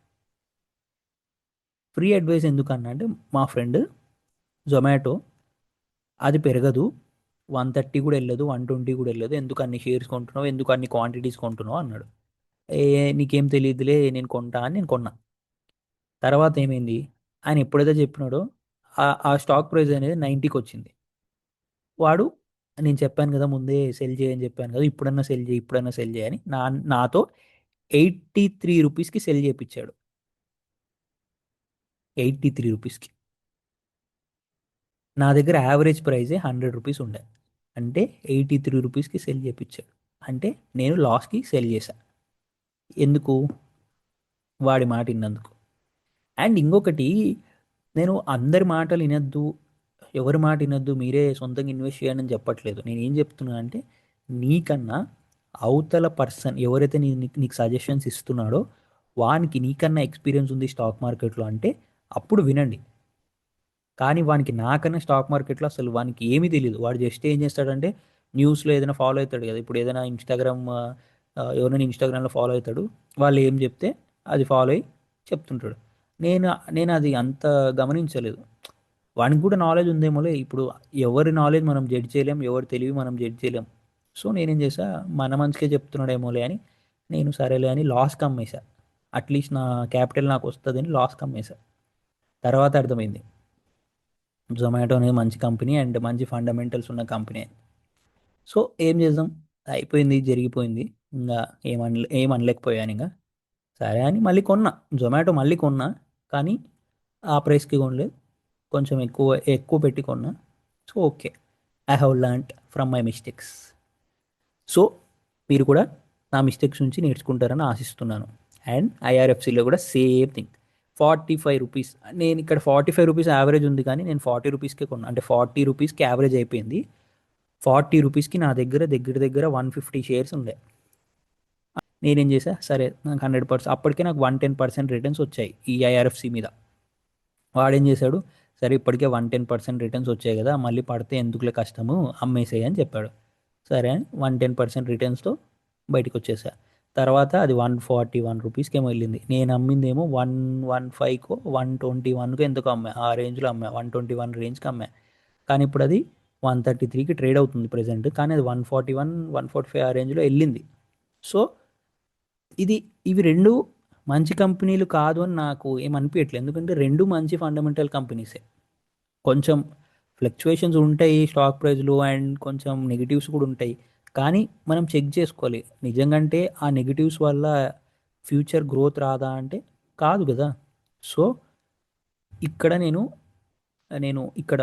Speaker 1: ఫ్రీ అడ్వైస్ ఎందుకన్నా అంటే మా ఫ్రెండ్ జొమాటో అది పెరగదు, 130 కూడా వెళ్ళదు, 120 కూడా వెళ్ళదు, ఎందుకు అన్ని షేర్స్ కొంటున్నావు, ఎందుకు అన్ని క్వాంటిటీస్ కొంటున్నావు అన్నాడు. ఏ నీకేం తెలియదులే నేను కొంటా అని నేను కొన్నా. తర్వాత ఏమైంది, ఆయన ఎప్పుడైతే చెప్పినాడో ఆ స్టాక్ ప్రైస్ అనేది 90కి వచ్చింది. వాడు, నేను చెప్పాను కదా ముందే సెల్ చేయని చెప్పాను కదా, ఇప్పుడన్నా సెల్ చేయి ఇప్పుడన్నా సెల్ చేయని నాతో 83 రూపీస్కి సెల్ చేయించాడు. 83 రూపీస్కి. నా దగ్గర యావరేజ్ ప్రైజే 100 రూపీస్ ఉండే, అంటే 83 రూపీస్కి సెల్ చేయించాడు. అంటే నేను లాస్కి సెల్ చేశాను. ఎందుకు, వాడి మాట విన్నందుకు. అండ్ ఇంకొకటి, నేను అందరి మాటలు వినొద్దు, ఎవరి మాట వినొద్దు, మీరే సొంతంగా ఇన్వెస్ట్ చేయండి అని చెప్పట్లేదు. నేను ఏం చెప్తున్నా అంటే నీకన్నా అవతల పర్సన్ ఎవరైతే నీకు సజెషన్స్ ఇస్తున్నాడో వానికి నీకన్నా ఎక్స్పీరియన్స్ ఉంది స్టాక్ మార్కెట్లో అంటే అప్పుడు వినండి. కానీ వానికి నాకన్నా స్టాక్ మార్కెట్లో అసలు వానికి ఏమీ తెలియదు. వాడు జస్ట్ ఏం చేస్తాడంటే న్యూస్లో ఏదైనా ఫాలో అవుతాడు కదా, ఇప్పుడు ఏదైనా ఇన్స్టాగ్రామ్, ఎవరైనా ఇన్స్టాగ్రామ్లో ఫాలో అవుతాడు, వాళ్ళు ఏం చెప్తే అది ఫాలో అయ్యి చెప్తుంటాడు. నేను నేను అది అంత గమనించలేదు. వానికి కూడా నాలెడ్జ్ ఉందేమోలే, ఇప్పుడు ఎవరి నాలెడ్జ్ మనం జడ్జ్ చేయలేం, ఎవరి తెలివి మనం జడ్జ్ చేయలేం. సో నేనేం చేసా, మన మంచిగా చెప్తున్నాడేమోలే అని నేను సరేలే అని లాస్కి అమ్మేశా. అట్లీస్ట్ నా క్యాపిటల్ నాకు వస్తుందని లాస్కి అమ్మేశా. తర్వాత అర్థమైంది జొమాటో అనేది మంచి కంపెనీ అండ్ మంచి ఫండమెంటల్స్ ఉన్న కంపెనీ. సో ఏం చేద్దాం, అయిపోయింది జరిగిపోయింది, ఇంకా ఏమనలేకపోయాను ఇంకా. సరే అని మళ్ళీ కొన్నా, జొమాటో మళ్ళీ కొన్నా. కానీ ఆ ప్రైస్కి కొనలేదు, కొంచెం ఎక్కువ ఎక్కువ పెట్టి కొన్నా. So okay, I have learned from my mistakes. So మీరు కూడా నా మిస్టేక్స్ నుంచి నేర్చుకుంటారని ఆశిస్తున్నాను. అండ్ ఐఆర్ఎఫ్సిలో కూడా సేమ్ థింగ్, 45 రూపీస్. నేను ఇక్కడ 45 రూపీస్ యావరేజ్ ఉంది, కానీ నేను 40 రూపీస్కే కొన్నా. అంటే 40 రూపీస్కి యావరేజ్ అయిపోయింది. 40 రూపీస్కి నా దగ్గర దగ్గర దగ్గర 150 షేర్స్ ఉండే. నేనేం చేసా, సరే నాకు 100%, అప్పటికే నాకు 110% రిటర్న్స్ వచ్చాయి ఈ ఐఆర్ఎఫ్సి మీద. వాడేం చేశాడు, సరే ఇప్పటికే 110% రిటర్న్స్ వచ్చాయి కదా, మళ్ళీ పడితే ఎందుకులే కష్టము, అమ్మేసేయి అని చెప్పాడు. సరే అని 110% రిటర్న్స్తో బయటకు వచ్చేసా. తర్వాత అది 141 రూపీస్కి ఏమో వెళ్ళింది. నేను అమ్మిందేమో 115కో 121కో ఎందుకో అమ్మా, ఆ రేంజ్లో అమ్మా, 121 రేంజ్కి అమ్మా. కానీ ఇప్పుడు అది 133కి ట్రేడ్ అవుతుంది ప్రజెంట్. కానీ అది 141 145 ఆ రేంజ్లో వెళ్ళింది. సో ఇది ఇవి రెండు మంచి కంపెనీలు కాదు అని నాకు ఏమనిపించట్లేదు, ఎందుకంటే రెండు మంచి ఫండమెంటల్ కంపెనీసే. కొంచెం ఫ్లక్చువేషన్స్ ఉంటాయి స్టాక్ ప్రైస్లో అండ్ కొంచెం నెగిటివ్స్ కూడా ఉంటాయి. కానీ మనం చెక్ చేసుకోవాలి, నిజంగంటే ఆ నెగిటివ్స్ వల్ల ఫ్యూచర్ గ్రోత్ రాదా అంటే కాదు కదా. సో ఇక్కడ నేను నేను ఇక్కడ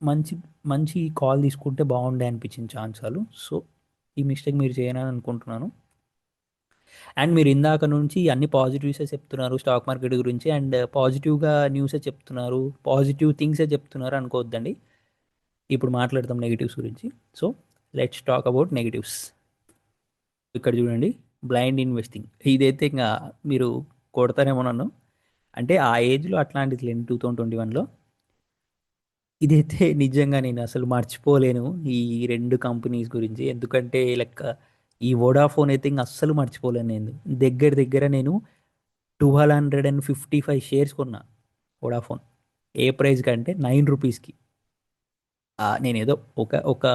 Speaker 1: మంచి మంచి కాల్ తీసుకుంటే బాగుండే అనిపించింది ఛాన్సాలు. సో ఈ మిస్టేక్ మీరు చేయనని అనుకుంటున్నాను. అండ్ మీరు ఇందాక నుంచి అన్ని పాజిటివ్సే చెప్తున్నారు స్టాక్ మార్కెట్ గురించి, అండ్ పాజిటివ్గా న్యూసే చెప్తున్నారు, పాజిటివ్ థింగ్సే చెప్తున్నారు అనుకోవద్దండి. ఇప్పుడు మాట్లాడతాం నెగిటివ్స్ గురించి. So let's talk about negatives. ఇక్కడ చూడండి, బ్లైండ్ ఇన్వెస్టింగ్, ఇదైతే ఇంకా మీరు కొడతారేమో నన్ను. అంటే ఆ ఏజ్లో అట్లాంటిది లేని 2021లో ఇదైతే నిజంగా నేను అసలు మర్చిపోలేను ఈ రెండు కంపెనీస్ గురించి. ఎందుకంటే లెక్క ఈ వోడాఫోన్ అయితే ఇంకా అస్సలు మర్చిపోలేను నేను. దగ్గర దగ్గర నేను 1255 షేర్స్ కొన్నా వోడాఫోన్. ఏ ప్రైస్ కంటే 9 రూపీస్కి. నేను ఏదో ఒక ఒక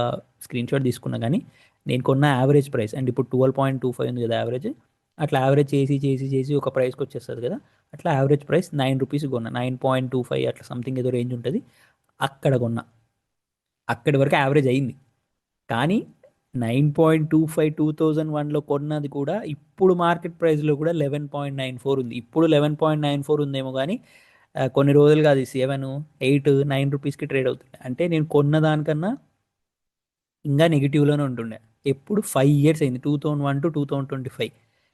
Speaker 1: స్క్రీన్ షాట్ తీసుకున్నా, కానీ నేను కొన్న యావరేజ్ ప్రైస్, అండ్ ఇప్పుడు 12.25 ఉంది కదా యావరేజ్. అట్లా యావరేజ్ చేసి చేసి చేసి ఒక ప్రైస్కి వచ్చేస్తుంది కదా. అట్లా యావరేజ్ ప్రైస్ 9 రూపీస్ కొన్నా, 9.25 అట్లా సంథింగ్ ఏదో రేంజ్ ఉంటుంది. అక్కడ కొన్నా, అక్కడి వరకు యావరేజ్ అయింది. కానీ 9.25 2001లో కొన్నది కూడా ఇప్పుడు మార్కెట్ ప్రైస్లో కూడా 11.94 ఉంది. ఇప్పుడు 11.94 ఉందేమో, కానీ కొన్ని రోజులుగా అది 7 8 9 రూపీస్కి ట్రేడ్ అవుతుంది. అంటే నేను కొన్న దానికన్నా ఇంకా నెగిటివ్లోనే ఉంటుండే. ఎప్పుడు 5 ఇయర్స్ అయింది, 2001 to 2025,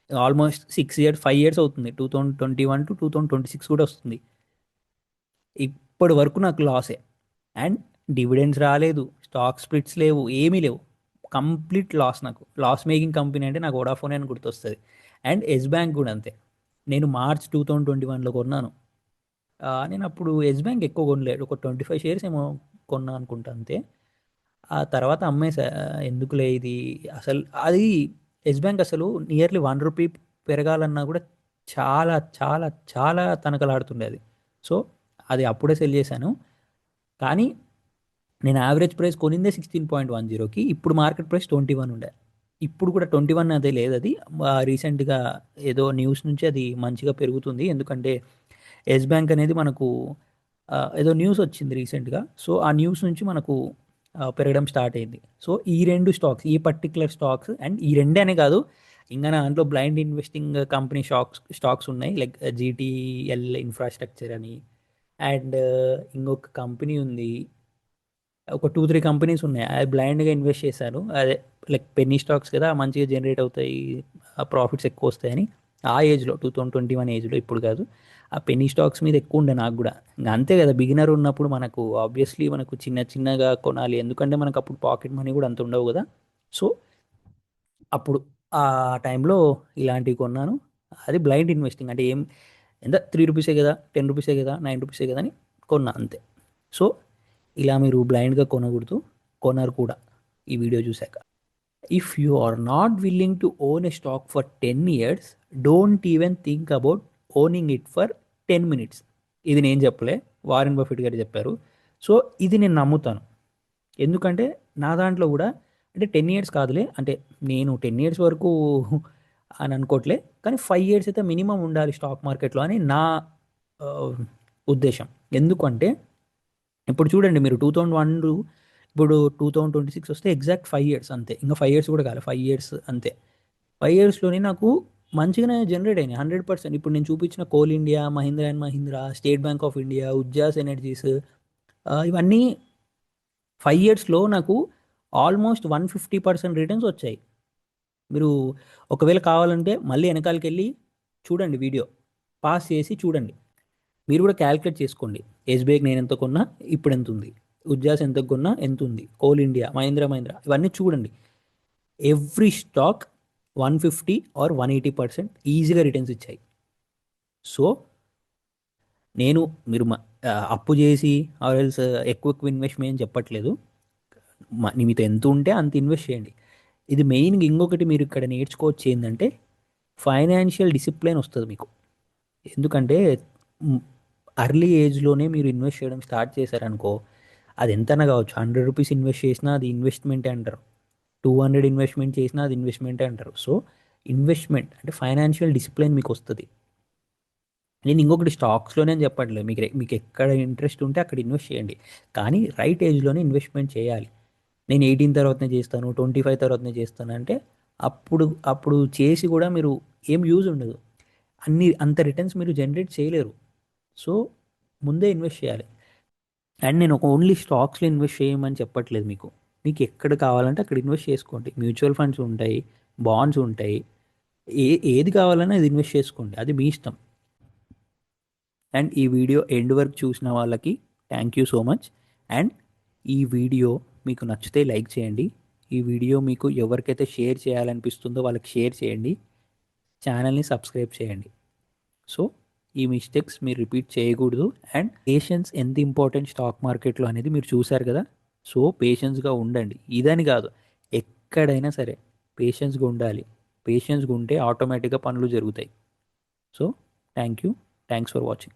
Speaker 1: ఆల్మోస్ట్ 6 ఇయర్స్ 5 ఇయర్స్ అవుతుంది. 2021 to 2026 కూడా వస్తుంది. ఇప్పటి వరకు నాకు లాసే. అండ్ డివిడెండ్స్ రాలేదు, స్టాక్ స్ప్లిట్స్ లేవు, ఏమీ లేవు, కంప్లీట్ లాస్. నాకు లాస్ మేకింగ్ కంపెనీ అంటే నాకు వోడాఫోన్ అని గుర్తొస్తుంది. అండ్ ఎస్ బ్యాంక్ కూడా అంతే. నేను మార్చ్ 2021లో కొన్నాను. నేను అప్పుడు ఎస్ బ్యాంక్ ఎక్కువ కొనలేదు, ఒక 25 షేర్స్ ఏమో కొన్నా అనుకుంటా అంతే. ఆ తర్వాత అమ్మేసా, ఎందుకులే ఇది. అసలు అది ఎస్ బ్యాంక్ అసలు నియర్లీ 1 రూపీ పెరగాలన్నా కూడా చాలా చాలా చాలా తనకలాడుతుండే అది. సో అది అప్పుడే సెల్ చేశాను. కానీ నేను యావరేజ్ ప్రైస్ కొనిందే 16.10కి, ఇప్పుడు మార్కెట్ ప్రైస్ 21 ఉండే. ఇప్పుడు కూడా 21 అదే లేదు, అది రీసెంట్గా ఏదో న్యూస్ నుంచి అది మంచిగా పెరుగుతుంది. ఎందుకంటే ఎస్ బ్యాంక్ అనేది మనకు ఏదో న్యూస్ వచ్చింది రీసెంట్గా. సో ఆ న్యూస్ నుంచి మనకు పెరగడం స్టార్ట్ అయింది. సో ఈ రెండు స్టాక్స్, ఈ పర్టికులర్ స్టాక్స్, అండ్ ఈ రెండే అనే కాదు, ఇంకా నా దాంట్లో బ్లైండ్ ఇన్వెస్టింగ్ కంపెనీ స్టాక్స్ ఉన్నాయి, లైక్ జీటీఎల్ ఇన్ఫ్రాస్ట్రక్చర్ అని. అండ్ ఇంకొక కంపెనీ ఉంది, ఒక 2 3 కంపెనీస్ ఉన్నాయి. అది బ్లైండ్గా ఇన్వెస్ట్ చేశాను. అదే లైక్ పెన్నీ స్టాక్స్ కదా, మంచిగా జనరేట్ అవుతాయి, ప్రాఫిట్స్ ఎక్కువ వస్తాయని. ఆ ఏజ్లో 2021 ఏజ్లో, ఇప్పుడు కాదు. ఆ పెన్నీ స్టాక్స్ మీద ఎక్కువ ఉండే నాకు కూడా. ఇంకా అంతే కదా, బిగినర్ ఉన్నప్పుడు మనకు ఆబ్వియస్లీ మనకు చిన్న చిన్నగా కొనాలి, ఎందుకంటే మనకు అప్పుడు పాకెట్ మనీ కూడా అంత ఉండవు కదా. సో అప్పుడు ఆ టైంలో ఇలాంటివి కొన్నాను. అది బ్లైండ్ ఇన్వెస్టింగ్ అంటే ఏం, ఎంత 3 రూపీసే కదా, 10 రూపీసే కదా, 9 రూపీసే కదా అని కొన్నా అంతే. సో ఇలా మీరు బ్లైండ్గా కొనకూడదు, కొనరు కూడా ఈ వీడియో చూశాక. If you are not willing to own a stock for 10 years, don't even think about owning it for 10 minutes. ఇది నేను చెప్పలే, వారెన్ బఫెట్ గారు చెప్పారు. సో ఇది నేను నమ్ముతాను. ఎందుకంటే నా దాంట్లో కూడా, అంటే 10 ఇయర్స్ కాదులే, అంటే నేను 10 ఇయర్స్ వరకు అని అనుకోవట్లే, కానీ 5 ఇయర్స్ అయితే మినిమం ఉండాలి స్టాక్ మార్కెట్లో అని నా ఉద్దేశం. ఎందుకంటే ఇప్పుడు చూడండి, మీరు 2001, ఇప్పుడు 2026 వస్తే ఎగ్జాక్ట్ 5 ఇయర్స్ అంతే. ఇంకా 5 ఇయర్స్ కూడా కాదు, 5 ఇయర్స్ అంతే. 5 ఇయర్స్లోనే నాకు మంచిగానే జనరేట్ అయినాయి 100%. ఇప్పుడు నేను చూపించిన Coal India, Mahindra and Mahindra, State Bank of India, Ujaas energies, ఇవన్నీ 5 ఇయర్స్లో నాకు ఆల్మోస్ట్ 150% రిటర్న్స్ వచ్చాయి. మీరు ఒకవేళ కావాలంటే మళ్ళీ వెనకాలకి వెళ్ళి చూడండి, వీడియో పాస్ చేసి చూడండి. మీరు కూడా క్యాలిక్యులేట్ చేసుకోండి. ఎస్బీఐకి నేను ఎంత కొన్నా ఇప్పుడు ఎంత ఉంది, ఉజ్జాస్ ఎంత కొన్నా ఎంత ఉంది, కోల్ ఇండియా, మహీంద్రా మహీంద్రా, ఇవన్నీ చూడండి. ఎవ్రీ స్టాక్ 150 or 180% ఈజీగా రిటర్న్స్ ఇచ్చాయి. సో నేను మీరు అప్పు చేసి ఆర్ఎల్స్ ఎక్కువ ఎక్కువ ఇన్వెస్ట్మెంట్ చెప్పట్లేదు. మీతో ఎంత ఉంటే అంత ఇన్వెస్ట్ చేయండి. ఇది మెయిన్గా ఇంకొకటి మీరు ఇక్కడ నేర్చుకోవచ్చు ఏంటంటే ఫైనాన్షియల్ డిసిప్లిన్ వస్తుంది మీకు. ఎందుకంటే అర్లీ ఏజ్లోనే మీరు ఇన్వెస్ట్ చేయడం స్టార్ట్ చేశారనుకో, అది ఎంతైనా కావచ్చు. 100 రూపీస్ ఇన్వెస్ట్ చేసినా అది ఇన్వెస్ట్మెంటే అంటారు, 200 ఇన్వెస్ట్మెంట్ చేసినా అది ఇన్వెస్ట్మెంటే అంటారు. సో ఇన్వెస్ట్మెంట్ అంటే ఫైనాన్షియల్ డిసిప్లిన్ మీకు వస్తుంది. నేను ఇంకొకటి స్టాక్స్లోనే చెప్పట్లేదు, మీకు ఎక్కడ ఇంట్రెస్ట్ ఉంటే అక్కడ ఇన్వెస్ట్ చేయండి, కానీ రైట్ ఏజ్లోనే ఇన్వెస్ట్మెంట్ చేయాలి. నేను 18 తర్వాతనే చేస్తాను, 25 తర్వాతనే చేస్తాను అంటే అప్పుడు అప్పుడు చేసి కూడా మీరు ఏం యూజ్ ఉండదు, అంత రిటర్న్స్ మీరు జనరేట్ చేయలేరు. సో ముందే ఇన్వెస్ట్ చేయాలి. అండ్ నేను ఒక ఓన్లీ స్టాక్స్లో ఇన్వెస్ట్ చేయమని చెప్పట్లేదు మీకు. మీకు ఎక్కడ కావాలంటే అక్కడ ఇన్వెస్ట్ చేసుకోండి. మ్యూచువల్ ఫండ్స్ ఉంటాయి, బాండ్స్ ఉంటాయి, ఏది కావాలన్నా అది ఇన్వెస్ట్ చేసుకోండి, అది మీ ఇష్టం. అండ్ ఈ వీడియో ఎండ్ వరకు చూసిన వాళ్ళకి thank you so much. And ఈ వీడియో మీకు నచ్చితే లైక్ చేయండి. ఈ వీడియో మీకు ఎవరికైతే షేర్ చేయాలనిపిస్తుందో వాళ్ళకి షేర్ చేయండి. ఛానల్ని సబ్స్క్రైబ్ చేయండి. సో ఈ మిస్టేక్స్ మీరు రిపీట్ చేయకూడదు. అండ్ పేషెన్స్ ఎంత ఇంపార్టెంట్ స్టాక్ మార్కెట్లో అనేది మీరు చూశారు కదా. సో పేషెన్స్గా ఉండండి. ఇదని కాదు, ఎక్కడైనా సరే పేషెన్స్గా ఉండాలి. పేషెన్స్గా ఉంటే ఆటోమేటిక్గా పనులు జరుగుతాయి. So thank you. Thanks for watching.